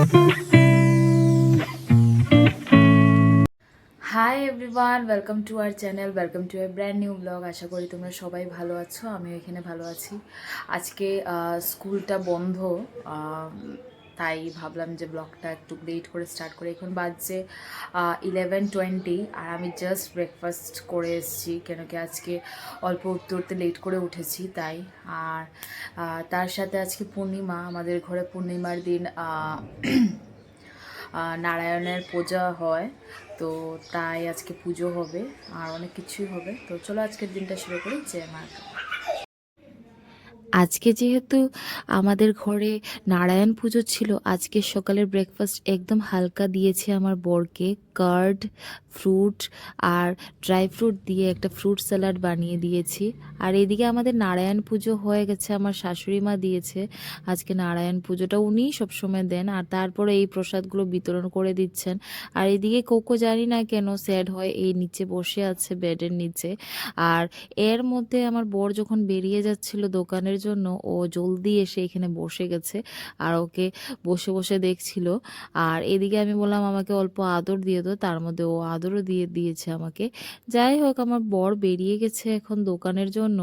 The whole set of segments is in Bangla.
High everyone, welcome to our channel, welcome to a brand new blog. আশা করি তোমরা সবাই ভালো আছো, আমিও এখানে ভালো আছি। আজকে স্কুলটা বন্ধ, তাই ভাবলাম যে ব্লগটা একটু লেট করে স্টার্ট করে। এখন বাজছে 11:20 আর আমি জাস্ট ব্রেকফাস্ট করে এসেছি, কেন কি আজকে অল্প উঠতে উঠতে লেট করে উঠেছি তাই। আর তার সাথে আজকে পূর্ণিমা, আমাদের ঘরে পূর্ণিমার দিন নারায়ণের পূজা হয়, তো তাই আজকে পুজো হবে আর অনেক কিছুই হবে। তো চলো আজকের দিনটা শুরু করি। জয় মা। আজকে যেহেতু আমাদের ঘরে নারায়ণ পুজো ছিল, আজকে সকালের ব্রেকফাস্ট একদম হালকা দিয়েছি আমার বরকে। কার্ড, ফ্রুট আর ড্রাই ফ্রুট দিয়ে একটা ফ্রুট স্যালাড বানিয়ে দিয়েছি। আর এদিকে আমাদের নারায়ণ পুজো হয়ে গেছে, আমার শাশুড়ি মা দিয়েছে আজকে নারায়ণ পুজোটা, উনিই সবসময় দেন। আর তারপরে এই প্রসাদগুলো বিতরণ করে দিচ্ছেন। আর এদিকে কোকো জানি না কেন স্যাড হয়, এই নিচে বসে আছে বেডের নিচে। আর এর মধ্যে আমার বর যখন বেরিয়ে যাচ্ছিল দোকানের জন্য, ও জলদি এসে এখানে বসে গেছে আর ওকে বসে বসে দেখছিল। আর এদিকে আমি বললাম আমাকে অল্প আদর দিয়ে দাও, তার মধ্যে ও আদরও দিয়ে দিয়েছে আমাকে। যাই হোক, আমার বর বেরিয়ে গেছে এখন দোকানের জন্য।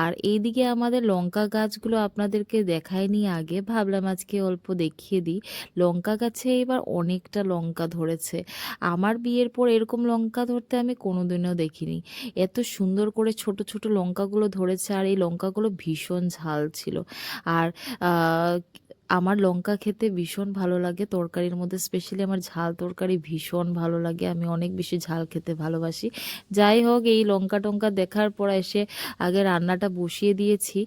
আর এইদিকে আমাদের লঙ্কা গাছগুলো আপনাদেরকে দেখায়নি আগে, ভাবলাম আজকে অল্প দেখিয়ে দিই। লঙ্কা গাছে এবার অনেকটা লঙ্কা ধরেছে। আমার বিয়ের পর এরকম লঙ্কা ধরতে আমি কোনোদিনও দেখিনি। এত সুন্দর করে ছোট ছোট লঙ্কাগুলো ধরেছে, আর এই লঙ্কাগুলো ভীষণ ঝাল ছিল। আর আমার লঙ্কা খেতে ভীষণ ভালো লাগে, তরকারির মধ্যে স্পেশালি আমার ঝাল তরকারি ভীষণ ভালো লাগে, আমি অনেক বেশি ঝাল খেতে ভালোবাসি। যাই হোক, এই লঙ্কা টঙ্কা দেখার পর এসে আগে রান্নাটা বসিয়ে দিয়েছি।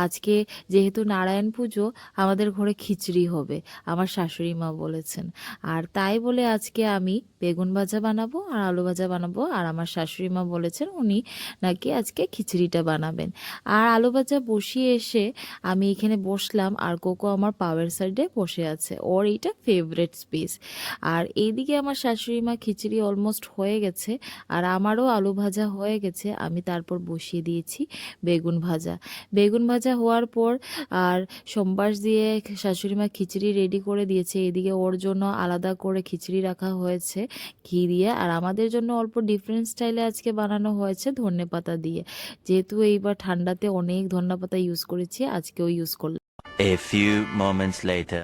আজকে যেহেতু নারায়ণ পুজো, আমাদের ঘরে খিচড়ি হবে, আমার শাশুড়ি মা বলেছেন। আর তাই বলে আজকে আমি বেগুন ভাজা বানাবো আর আলু ভাজা বানাবো, আর আমার শাশুড়ি মা বলেছেন উনি নাকি আজকে খিচড়িটা বানাবেন। আর আলু ভাজা বসিয়ে এসে আমি এখানে বসলাম, আর কোকো আমার পাওয়ার সাইডে বসে আছে, ওর এইটা ফেভারেট স্পেস। আর এইদিকে আমার শাশুড়ি মা খিচড়ি অলমোস্ট হয়ে গেছে, আর আমারও আলু ভাজা হয়ে গেছে। আমি তারপর বসিয়ে দিয়েছি বেগুন ভাজা। বেগুন ভাজা হওয়ার পর আর সোমবার দিয়ে শাশুড়ি মা খিচড়ি রেডি করে দিয়েছে। এদিকে ওর জন্য আলাদা করে খিচড়ি রাখা হয়েছে ঘি দিয়ে, আর আমাদের জন্য অল্প ডিফারেন্ট স্টাইলে আজকে বানানো হয়েছে ধনেপাতা দিয়ে। যেহেতু এইবার ঠান্ডাতে অনেক ধনেপাতা ইউজ করেছি, আজকেও ইউজ করলাম। A few moments later.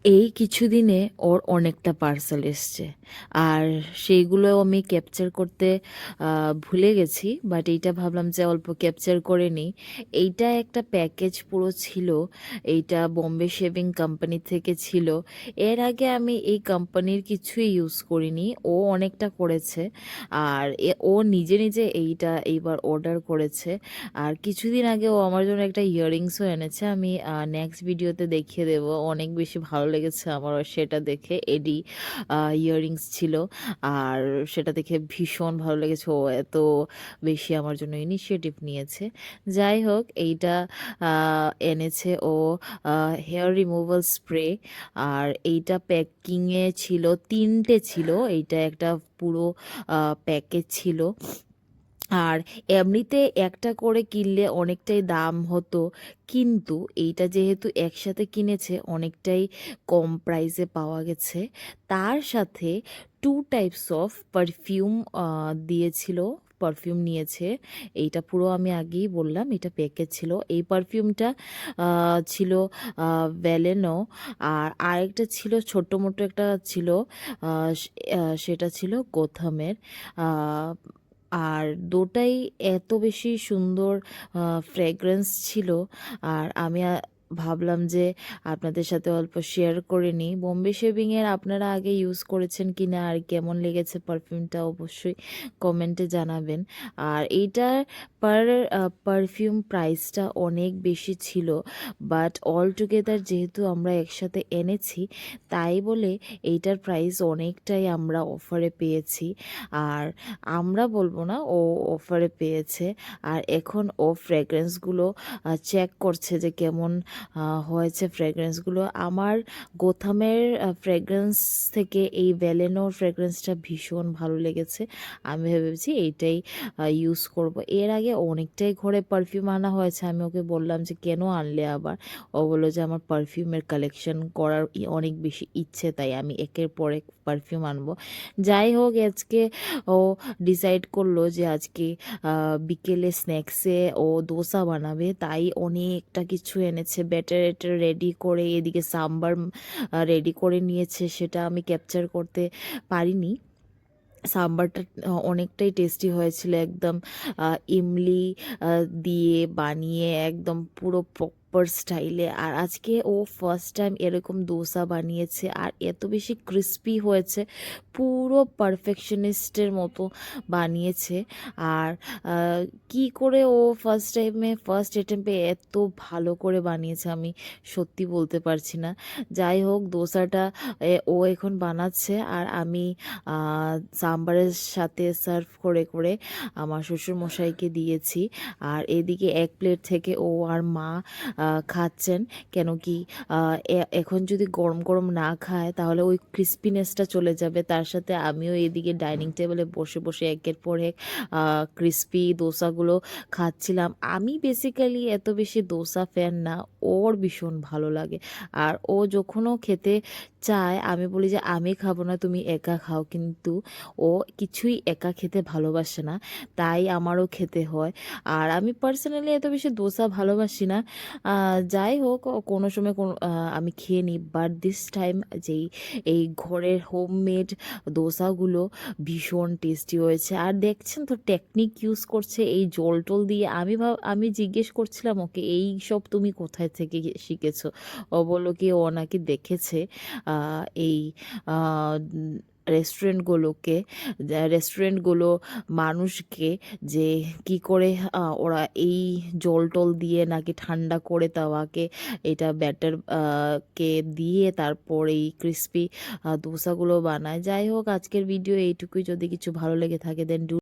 এই কিছুদিনে ওর অনেকটা পার্সেল এসছে, আর সেইগুলো আমি ক্যাপচার করতে ভুলে গেছি, বাট এইটা ভাবলাম যে অল্প ক্যাপচার করে নিই। এইটা একটা প্যাকেজ পুরো ছিল, এইটা বোম্বে শেভিং কোম্পানি থেকে ছিল। এর আগে আমি এই কোম্পানির কিছুই ইউজ করিনি, ও অনেকটা করেছে। আর ও নিজে নিজে এইটা এইবার অর্ডার করেছে। আর কিছুদিন আগে ও আমার জন্য একটা ইয়াররিংসও এনেছে, আমি নেক্সট ভিডিওতে দেখিয়ে দেবো। অনেক বেশি ভালো লেগেছে আমার সেটা দেখে, এডি ইয়াররিংস ছিল, আর সেটা দেখে ভীষণ ভালো লেগেছে। ও এত বেশি আমার জন্য ইনিশিয়েটিভ নিয়েছে। যাই হোক, এইটা এনেছে ও, হেয়ার রিমুভাল স্প্রে। আর এইটা প্যাকিংয়ে ছিল, তিনটে ছিল, এইটা একটা পুরো প্যাকেজ ছিল। আর এমনিতে একটা করে কিনলে অনেকটাই দাম হতো, কিন্তু এইটা যেহেতু একসাথে কিনেছে অনেকটাই কম প্রাইসে পাওয়া গেছে। তার সাথে 2 টাইপস অফ পারফিউম দিয়েছিল, পারফিউম নিয়েছে। এইটা পুরো আমি আগেই বললাম, এটা প্যাকেজ ছিল। এই পারফিউমটা ছিল ভ্যালেনো, আর আরেকটা ছিল ছোট্ট মোটো একটা ছিল, সেটা ছিল গোথামের। আর দুটাই এত বেশি সুন্দর ফ্র্যাগ্রেন্স ছিল। আর আমি ভাবলাম যে আপনাদের সাথে অল্প শেয়ার করে নিই। বোম্বে শেভিংয়ের আপনারা আগে ইউজ করেছেন কিনা আর কেমন লেগেছে পারফিউমটা অবশ্যই কমেন্টে জানাবেন। আর এইটার পারফিউম প্রাইসটা অনেক বেশি ছিল, বাট অল টুগেদার যেহেতু আমরা একসাথে এনেছি তাই বলে এইটার প্রাইস অনেকটাই আমরা অফারে পেয়েছি। আর আমরা বলবো না, ও অফারে পেয়েছে। আর এখন ও ফ্র্যাগ্রেন্সগুলো চেক করছে যে কেমন হয়েছে ফ্র্যাগ্রেন্সগুলো। আমার গোথামের ফ্র্যাগ্রেন্স থেকে এই ভ্যালেনোর ফ্র্যাগ্রেন্সটা ভীষণ ভালো লেগেছে। আমি ভেবেছি এইটাই ইউজ করব। এর আগে অনেকটাই ঘরে পারফিউম আনা হয়েছে, আমি ওকে বললাম যে কেন আনলে আবার। ও বললো যে আমার পারফিউমের কালেকশন করার অনেক বেশি ইচ্ছে, তাই আমি একের পর এক পারফিউম আনবো। যাই হোক, আজকে ও ডিসাইড করলো যে আজকে বিকেলে স্ন্যাক্সে ও দোসা বানাবে, তাই অনেকটা কিছু এনেছে। ব্যাটার এটার রেডি করে এদিকে সাম্বার রেডি করে নিয়েছে, সেটা আমি ক্যাপচার করতে পারিনি। সাম্বারটা অনেকটাই টেস্টি হয়েছিল, একদম ইমলি দিয়ে বানিয়ে একদম পুরো প্রপার স্টাইলে। আর আজকে ও ফার্স্ট টাইম এরকম দোসা বানিয়েছে, আর এত বেশি ক্রিস্পি হয়েছে, পুরো পারফেকশনিস্টের মতো বানিয়েছে। আর কি করে ও ফার্স্ট অ্যাটেম্পে এত ভালো করে বানিয়েছে আমি সত্যি বলতে পারছি না। যাই হোক, দোসাটা ও এখন বানাচ্ছে, আর আমি সাম্বারের সাথে সার্ভ করে করে আমার শ্বশুরমশাইকে দিয়েছি। আর এদিকে এক প্লেট থেকে ও আর মা খাচ্ছেন, কেন কি এখন যদি গরম গরম না খায় তাহলে ওই ক্রিস্পিনেসটা চলে যাবে। তার সাথে আমিও এদিকে ডাইনিং টেবিলে বসে বসে একের পর এক ক্রিস্পি দোসাগুলো খাচ্ছিলাম। আমি বেসিক্যালি এত বেশি দোসা ফ্যান না, ওর ভীষণ ভালো লাগে। আর ও যখনও খেতে চায় আমি বলি যে আমি খাবো না, তুমি একা খাও, কিন্তু ও কিছুই একা খেতে ভালোবাসে না, তাই আমারও খেতে হয়। আর আমি পার্সোনালি এত বেশি দোসা ভালোবাসি না। যাই হোক, কোনো সময় আমি খেয়ে নিই, বাট দিস টাইম যেই এই ঘরের হোমমেড দোসাগুলো ভীষণ টেস্টি হয়েছে। আর দেখছেন তো টেকনিক ইউজ করছে এই জল টল দিয়ে। আমি জিজ্ঞেস করছিলাম ওকে, এই সব তুমি কোথায় থেকে শিখেছো? ও বললো কি ও নাকি দেখেছে এই রেস্টুরেন্টগুলো মানুষকে, যে কি করে ওরা এই জল টল দিয়ে নাকি ঠান্ডা করে তাওয়াকে এটা ব্যাটার কে দিয়ে তারপর এই ক্রিস্পি দোসাগুলো বানায়। যাই হোক, আজকের ভিডিও এইটুকুই। যদি কিছু ভালো লেগে থাকে দেন